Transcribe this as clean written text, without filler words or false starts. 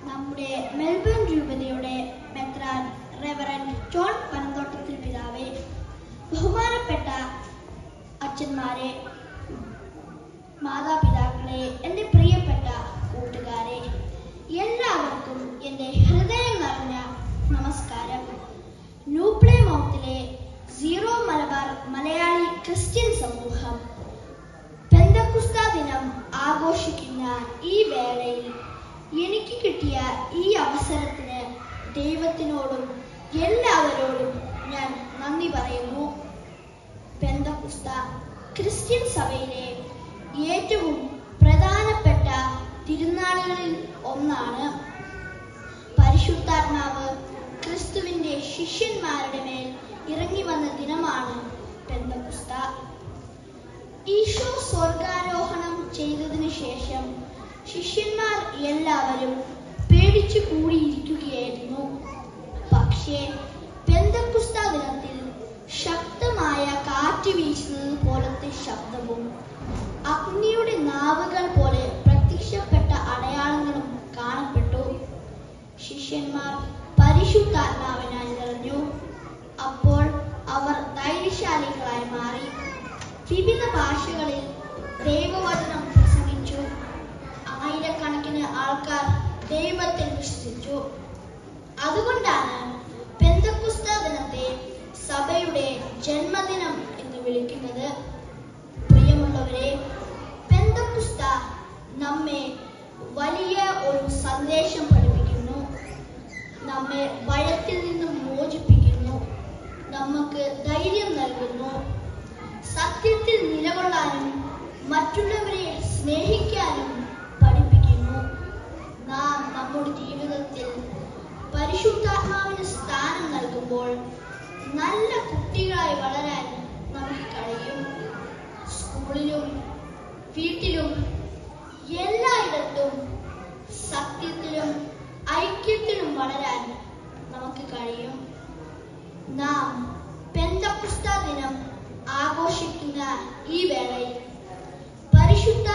നമ്മുടെ മെൽബൺ രൂപതയുടെ മെത്രാൻ റെവറൻഡ് ജോൺ പനന്തോട്ടത്തിൽ പിതാവേ, ബഹുമാനപ്പെട്ട അച്ഛന്മാരെ, മാതാപിതാക്കളെ, എൻ്റെ പ്രിയപ്പെട്ട കൂട്ടുകാരെ, എല്ലാവർക്കും എൻ്റെ ഹൃദയം നിറഞ്ഞ നമസ്കാരം. ന്യൂ പ്ലേമൗത്തിലെ സീറോ മലബാർ മലയാളി ക്രിസ്ത്യൻ സമൂഹം പെന്തക്കുസ്താ ദിനം ആഘോഷിക്കുന്ന ഈ വേളയിൽ എനിക്ക് കിട്ടിയ ഈ അവസരത്തിന് ദൈവത്തിനോടും എല്ലാവരോടും ഞാൻ നന്ദി പറയുന്നു. പെന്തക്കുസ്താ ക്രിസ്ത്യൻ സഭയിലെ ഏറ്റവും പ്രധാനപ്പെട്ട തിരുനാളുകളിൽ ഒന്നാണ്. പരിശുദ്ധാത്മാവ് ക്രിസ്തുവിന്റെ ശിഷ്യന്മാരുടെ മേൽ ഇറങ്ങി വന്ന ദിനമാണ് പെന്തക്കുസ്താ. ഈശോ സ്വർഗാരോഹണം ചെയ്തതിനു ശേഷം ശിഷ്യന്മാർ എല്ലാവരും പേടിച്ചു കൂടിയിരിക്കുകയായിരുന്നു. പക്ഷേ പെന്തക്കുസ്താ ദിനത്തിൽ ശക്തമായ കാറ്റ് വീശുന്നത് പോലത്തെ ശബ്ദവും അഗ്നിയുടെ നാവുകൾ പോലെ പ്രത്യക്ഷപ്പെട്ട അടയാളങ്ങളും കാണപ്പെട്ടു. ശിഷ്യന്മാർ പരിശുദ്ധാത്മാവിനാൽ നിറഞ്ഞു. അപ്പോൾ അവർ ധൈര്യശാലികളായി മാറി. വിവിധ ഭാഷകളിൽ ദൈവവചനം പ്രസംഗിച്ചു. ആയിരക്കണക്കിന് ആൾക്കാർ ദൈവത്തിൽ വിശ്വസിച്ചു. അതുകൊണ്ടാണ് പെന്തക്കുസ്താ ദിനത്തെ സഭയുടെ ജന്മദിനം എന്ന് വിളിക്കുന്നത്. പ്രിയമുള്ളവരെ, പെന്തക്കുസ്താ നമ്മെ വലിയ ഒരു സന്ദേശം പഠിപ്പിക്കുന്നു. നമ്മെ ഭയത്തിൽ നിന്നും മോചിപ്പിക്കുന്നു. നമുക്ക് ധൈര്യം നൽകുന്നു. സത്യത്തിൽ നിലകൊള്ളാനും മറ്റുള്ളവരെ സ്നേഹിക്കാനും പഠിപ്പിക്കുന്നു. നാം നമ്മുടെ ജീവിതത്തിൽ പരിശുദ്ധാത്മാവിന് സ്ഥാനം നൽകുമ്പോൾ നല്ല കുട്ടികളായി വളരാൻ നമുക്ക് കഴിയും. സ്കൂളിലും വീട്ടിലും എല്ലായിടത്തും സത്യത്തിലും ഐക്യത്തിലും വളരാൻ നമുക്ക് കഴിയും. നാം പെന്തക്കുസ്താ ദിനം ആഘോഷിക്കുന്ന ഈ വേളയിൽ പരിശുദ്ധ